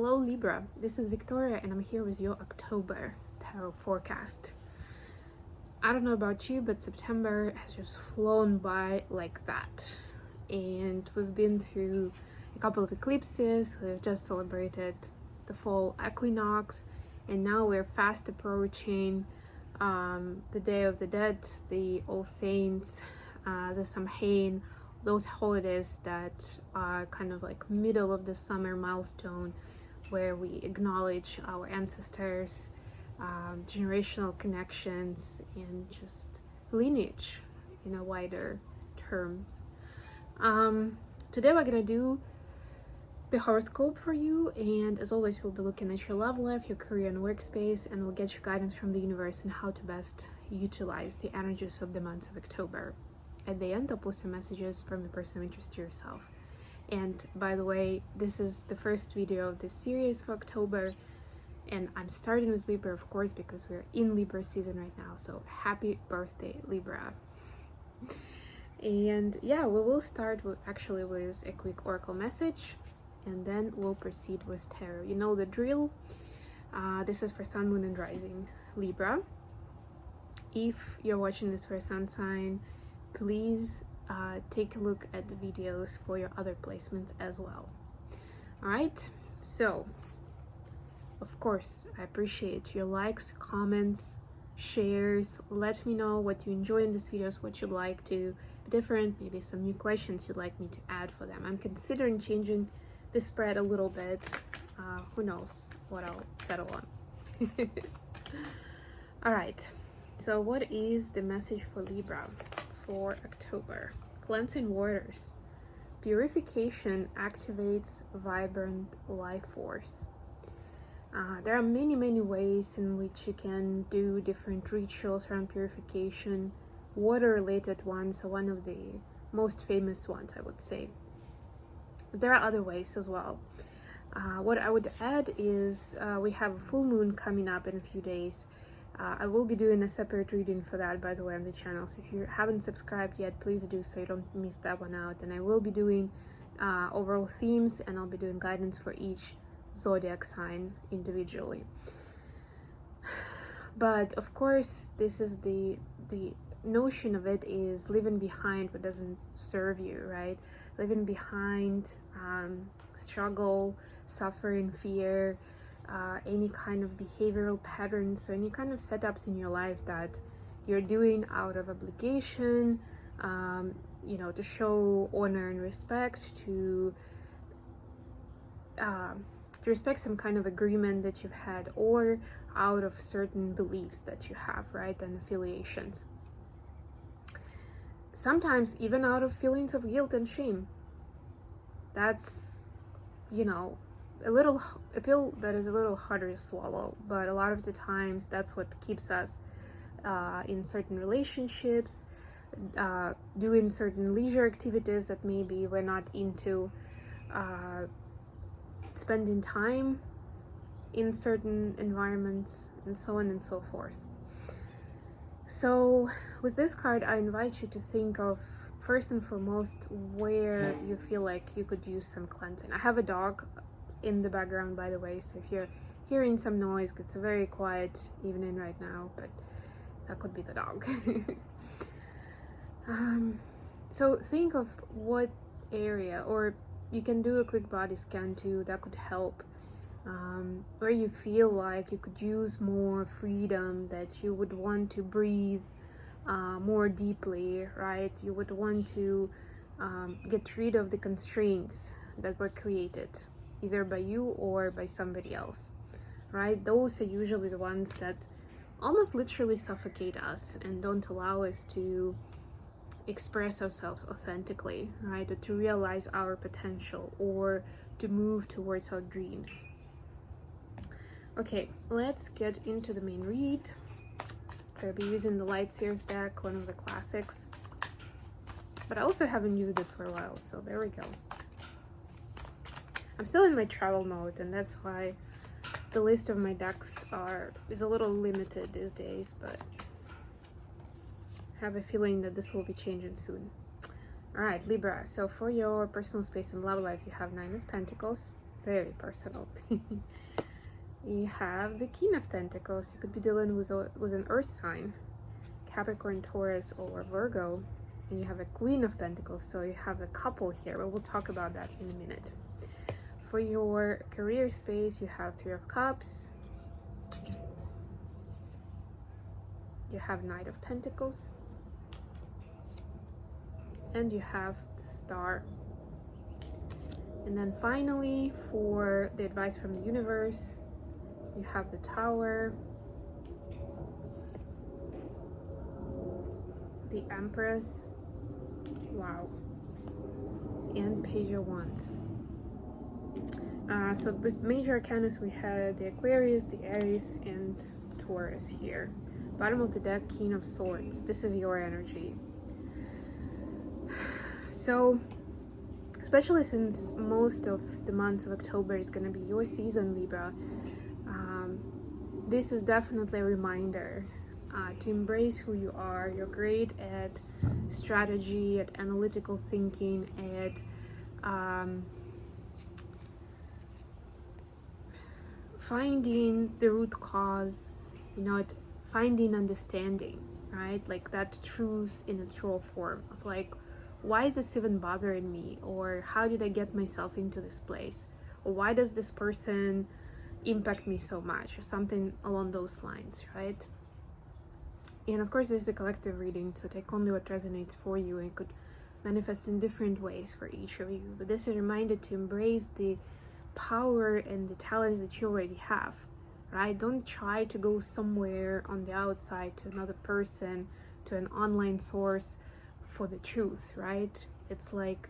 Hello Libra, this is Victoria and I'm here with your October tarot forecast. I don't know about you, but September has just flown by like that. And we've been through a couple of eclipses, we've just celebrated the fall equinox, and now we're fast approaching the Day of the Dead, the All Saints, the Samhain, those holidays that are kind of like middle of the summer milestone where we acknowledge our ancestors, generational connections, and just lineage in a wider terms. Today we're gonna do the horoscope for you, and as always we'll be looking at your love life, your career and workspace, and we'll get you guidance from the universe on how to best utilize the energies of the month of October. At the end I'll post some messages from the person of interest to yourself. And by the way, this is the first video of this series for October, and I'm starting with Libra, of course, because we're in Libra season right now. So happy birthday, Libra. And yeah, we will start with a quick oracle message, and then we'll proceed with tarot. You know the drill. This is for Sun, Moon, and Rising Libra. If you're watching this for a sun sign, please take a look at the videos for your other placements as well. All right, so of course I appreciate your likes, comments, shares. Let me know what you enjoy in these videos, what you'd like to be different, maybe some new questions you'd like me to add for them. I'm considering changing the spread a little bit. Who knows what I'll settle on. All right, so what is the message for Libra for October? Cleansing waters. Purification activates vibrant life force. There are many ways in which you can do different rituals around purification. Water related ones are one of the most famous ones, I would say. But there are other ways as well. What I would add is we have a full moon coming up in a few days. I will be doing a separate reading for that, by the way, on the channel. So if you haven't subscribed yet, please do so you don't miss that one out. And I will be doing overall themes, and I'll be doing guidance for each zodiac sign individually. But of course, this is the notion of it is leaving behind what doesn't serve you, right? Leaving behind struggle, suffering, fear, any kind of behavioral patterns or any kind of setups in your life that you're doing out of obligation, to show honor and respect, to respect some kind of agreement that you've had, or out of certain beliefs that you have, right, and affiliations. Sometimes even out of feelings of guilt and shame. That's, a pill that is a little harder to swallow, but a lot of the times that's what keeps us in certain relationships, doing certain leisure activities that maybe we're not into, spending time in certain environments, and so on and so forth. So with this card, I invite you to think of, first and foremost, where you feel like you could use some cleansing. I have a dog in the background, by the way, so if you're hearing some noise, it's a very quiet evening right now, but that could be the dog. So think of what area, or you can do a quick body scan too, that could help, where you feel like you could use more freedom, that you would want to breathe more deeply, right? You would want to get rid of the constraints that were created either by you or by somebody else, right? Those are usually the ones that almost literally suffocate us and don't allow us to express ourselves authentically, right? Or to realize our potential, or to move towards our dreams. Okay, let's get into the main read. I'll be using the Light Seers deck, one of the classics, but I also haven't used it for a while, so there we go. I'm still in my travel mode, and that's why the list of my decks is a little limited these days, but I have a feeling that this will be changing soon. All right, Libra, so for your personal space and love life, you have 9 of Pentacles, very personal. You have the King of Pentacles. You could be dealing with an earth sign, Capricorn, Taurus, or Virgo. And you have a Queen of Pentacles, so you have a couple here, but we'll talk about that in a minute. For your career space, you have Three of Cups. You have Knight of Pentacles. And you have the Star. And then finally, for the advice from the universe, you have the Tower, the Empress, wow, and Page of Wands. So with major arcanas, we had the Aquarius, the Aries, and Taurus here. Bottom of the deck, King of Swords. This is your energy. So, especially since most of the month of October is going to be your season, Libra, this is definitely a reminder to embrace who you are. You're great at strategy, at analytical thinking, at finding the root cause, at finding understanding, right? Like that truth in its raw form of like, why is this even bothering me? Or how did I get myself into this place? Or why does this person impact me so much? Or something along those lines, right? And of course, this is a collective reading, so take only what resonates for you, and it could manifest in different ways for each of you. But this is a reminder to embrace the power and the talents that you already have, right? Don't try to go somewhere on the outside to another person, to an online source for the truth, right? It's like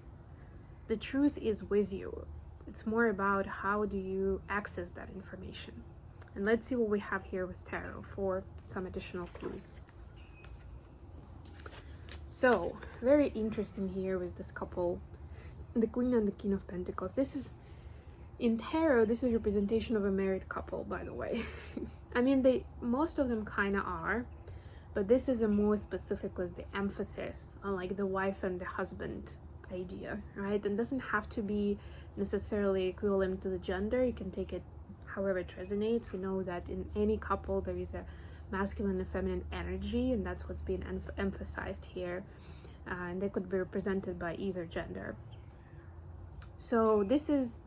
the truth is with you. It's more about how do you access that information. And let's see what we have here with tarot for some additional clues. So, very interesting here with this couple, the Queen and the King of Pentacles. This is, in tarot, this is a representation of a married couple, by the way. I mean, most of them kind of are, but this is a more specific as the emphasis on like the wife and the husband idea, right? And doesn't have to be necessarily equivalent to the gender. You can take it however it resonates. We know that in any couple there is a masculine and feminine energy, and that's what's being emphasized here, and they could be represented by either gender. So this is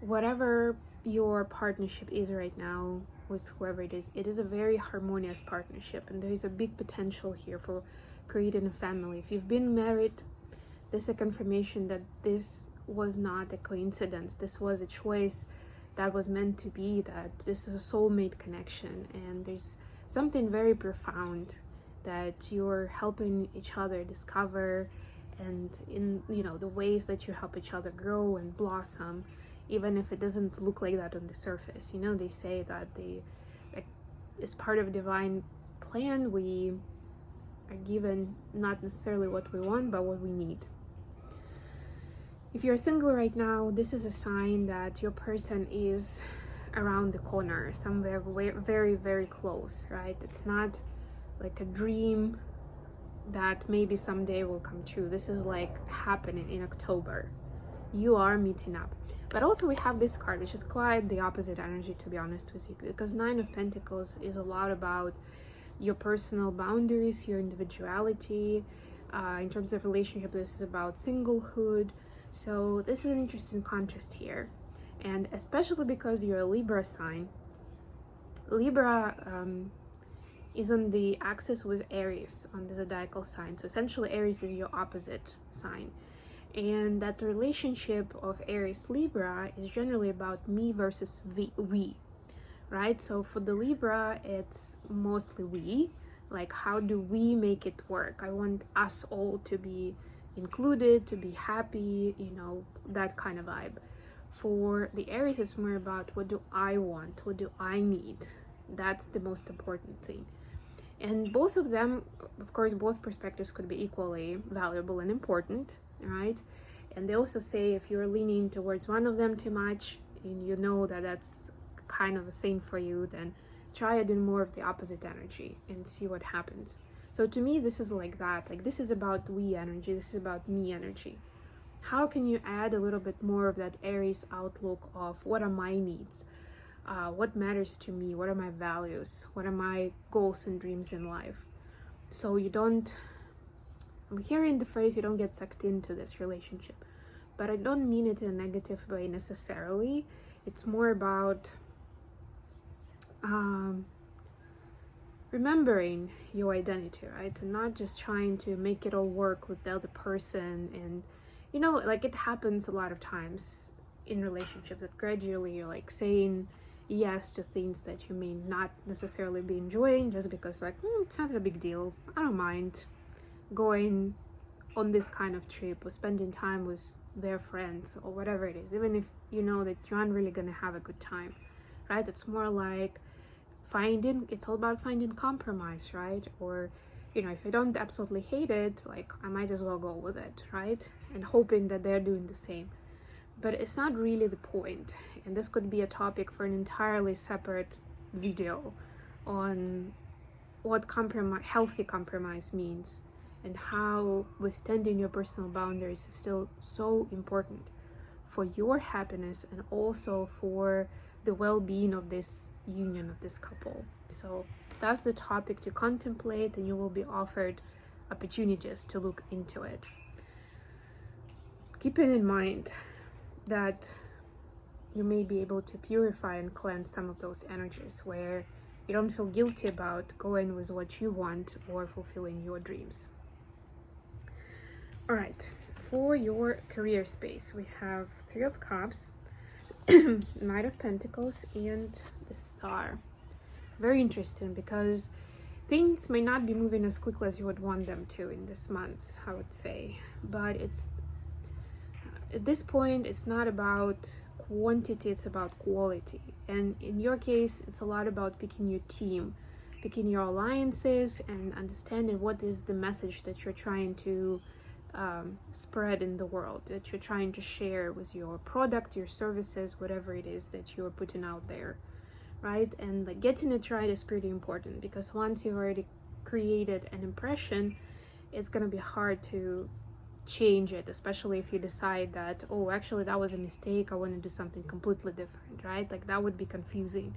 whatever your partnership is right now with whoever it is a very harmonious partnership, and there is a big potential here for creating a family. If you've been married, this is a confirmation that this was not a coincidence. This was a choice that was meant to be, that this is a soulmate connection, and there's something very profound that you're helping each other discover, and in the ways that you help each other grow and blossom, even if it doesn't look like that on the surface. They say that as part of a divine plan, we are given not necessarily what we want, but what we need. If you're single right now, this is a sign that your person is around the corner, somewhere very, very close, right? It's not like a dream that maybe someday will come true. This is like happening in October. You are meeting up. But also we have this card, which is quite the opposite energy, to be honest with you, because Nine of Pentacles is a lot about your personal boundaries, your individuality. In terms of relationship, this is about singlehood. So this is an interesting contrast here. And especially because you're a Libra sign, Libra is on the axis with Aries on the zodiacal sign. So essentially Aries is your opposite sign. And that relationship of Aries-Libra is generally about me versus we, right? So for the Libra, it's mostly we. Like, how do we make it work? I want us all to be included, to be happy, that kind of vibe. For the Aries, it's more about what do I want? What do I need? That's the most important thing. And both of them, of course, both perspectives could be equally valuable and important, right? And they also say if you're leaning towards one of them too much, and you know that that's kind of a thing for you, then try adding more of the opposite energy and see what happens. So to me, this is like that. Like, this is about we energy. This is about me energy. how can you add a little bit more of that Aries outlook of what are my needs, what matters to me, what are my values, what are my goals and dreams in life. So you don't, I'm hearing the phrase, you don't get sucked into this relationship, but I don't mean it in a negative way necessarily. It's more about remembering your identity, right? And not just trying to make it all work with the other person. And you know, like, it happens a lot of times in relationships that gradually you're like saying yes to things that you may not necessarily be enjoying just because, like, it's not a big deal, I don't mind going on this kind of trip or spending time with their friends or whatever it is, even if you know that you aren't really gonna have a good time, right? It's more like it's all about finding compromise, right? Or, you know, if I don't absolutely hate it, like, I might as well go with it, right? And hoping that they're doing the same. But it's not really the point. And this could be a topic for an entirely separate video on what healthy compromise means, and how withstanding your personal boundaries is still so important for your happiness and also for the well-being of this union, of this couple. So that's the topic to contemplate, and you will be offered opportunities to look into it. Keeping in mind that you may be able to purify and cleanse some of those energies where you don't feel guilty about going with what you want or fulfilling your dreams. All right, for your career space, we have Three of Cups, Knight of Pentacles, and the Star. Very interesting, because things may not be moving as quickly as you would want them to in this month, I would say. But it's, at this point, it's not about quantity, it's about quality. And in your case, it's a lot about picking your team, picking your alliances, and understanding what is the message that you're trying to spread in the world, that you're trying to share with your product, your services, whatever it is that you're putting out there, right? And like, getting it right is pretty important, because once you've already created an impression, it's going to be hard to change it, especially if you decide that, oh, actually that was a mistake, I want to do something completely different, right? Like, that would be confusing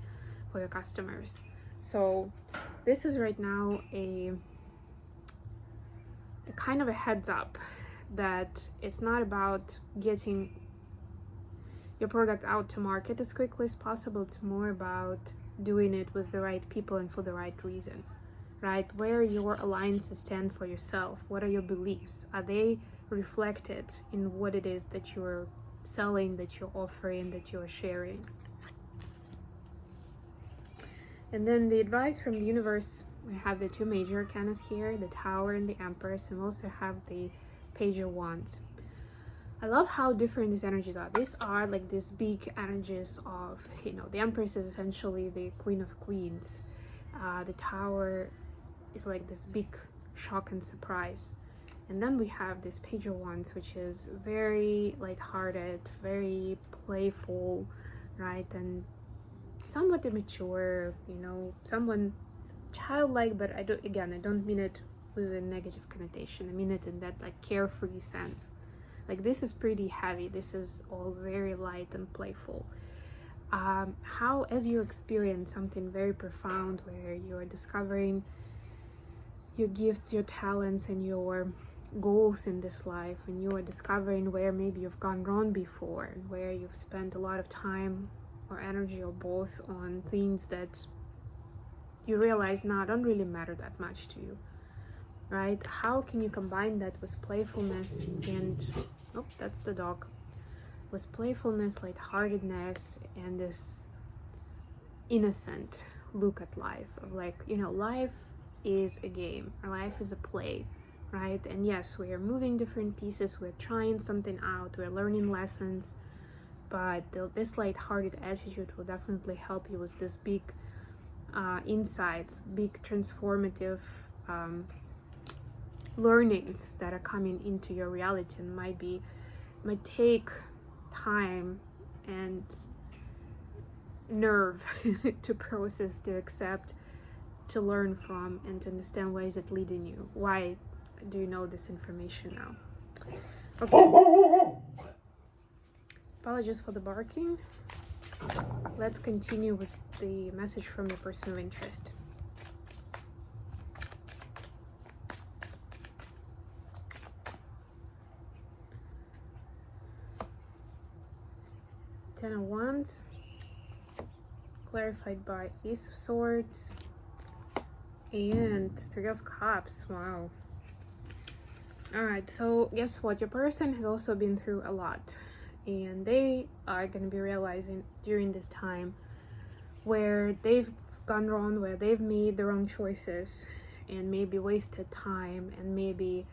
for your customers. So this is right now a kind of a heads up that it's not about getting your product out to market as quickly as possible. It's more about doing it with the right people and for the right reason, right? Where your alliances stand for yourself, what are your beliefs, are they reflected in what it is that you're selling, that you're offering, that you're sharing? And then the advice from the universe, we have the two major arcanas here, the Tower and the Empress, and we also have the Page of Wands. I love how different these energies are. These are like these big energies of, you know, the Empress is essentially the Queen of Queens. The Tower is like this big shock and surprise. And then we have this Page of Wands, which is very lighthearted, very playful, right? And somewhat immature, you know, someone childlike, but I don't mean it with a negative connotation. I mean it in that like carefree sense. Like, this is pretty heavy. This is all very light and playful. How, as you experience something very profound where you're discovering your gifts, your talents, and your goals in this life, and you are discovering where maybe you've gone wrong before, and where you've spent a lot of time or energy or both on things that you realize now don't really matter that much to you, right? How can you combine that with playfulness and, oh, that's the dog, with playfulness, lightheartedness, and this innocent look at life of, like, you know, life is a game, our life is a play, right? And yes, we are moving different pieces, we're trying something out, we're learning lessons, but this lighthearted attitude will definitely help you with this big insights, big transformative learnings that are coming into your reality, and might take time and nerve to process, to accept, to learn from, and to understand why is it leading you, why do you know this information now. Okay. Apologies for the barking. Let's continue with the message from the person of interest. Ten of Wands, clarified by Ace of Swords, and Three of Cups. Wow. Alright, so guess what? Your person has also been through a lot, and they are going to be realizing during this time where they've gone wrong, where they've made the wrong choices and maybe wasted time and maybe,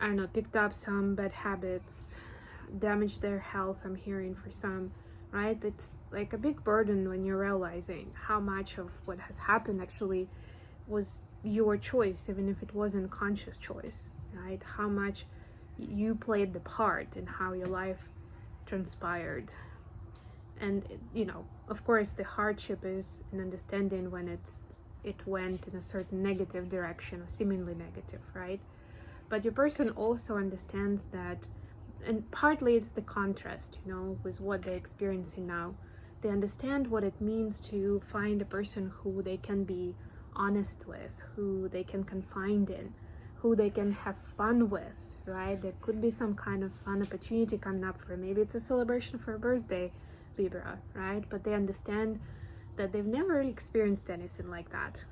I don't know, picked up some bad habits, damaged their health. I'm hearing for some, right? It's like a big burden when you're realizing how much of what has happened actually was your choice, even if it wasn't conscious choice, right? How much you played the part in how your life transpired. And you know, of course, the hardship is in understanding when it went in a certain negative direction or seemingly negative, right? But your person also understands that, and partly it's the contrast, you know, with what they're experiencing now. They understand what it means to find a person who they can be honest with, who they can confide in, who they can have fun with, right? There could be some kind of fun opportunity coming up for maybe it's a celebration for a birthday, Libra, right? But they understand that they've never experienced anything like that,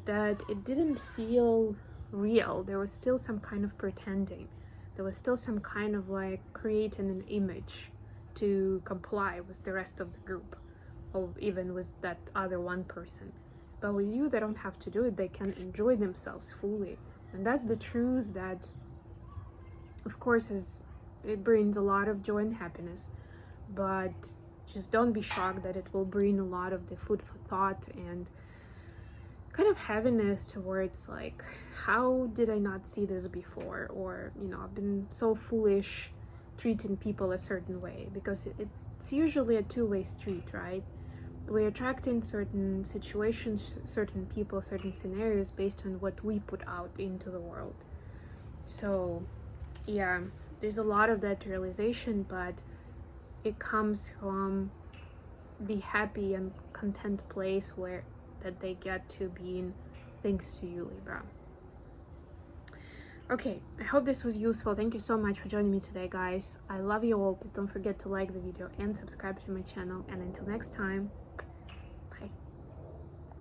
that it didn't feel real. There was still some kind of pretending. There was still some kind of like creating an image to comply with the rest of the group, or even with that other one person. But with you, they don't have to do it. They can enjoy themselves fully. And that's the truth that, of course, it brings a lot of joy and happiness. But just don't be shocked that it will bring a lot of the food for thought and kind of heaviness towards like, how did I not see this before? Or, you know, I've been so foolish treating people a certain way, because it's usually a two-way street, right? We're attracting certain situations, certain people, certain scenarios based on what we put out into the world. So yeah, there's a lot of that realization, but it comes from the happy and content place where that they get to be in, thanks to you, Libra. Okay, I hope this was useful. Thank you so much for joining me today, guys. I love you all. Please don't forget to like the video and subscribe to my channel. And until next time,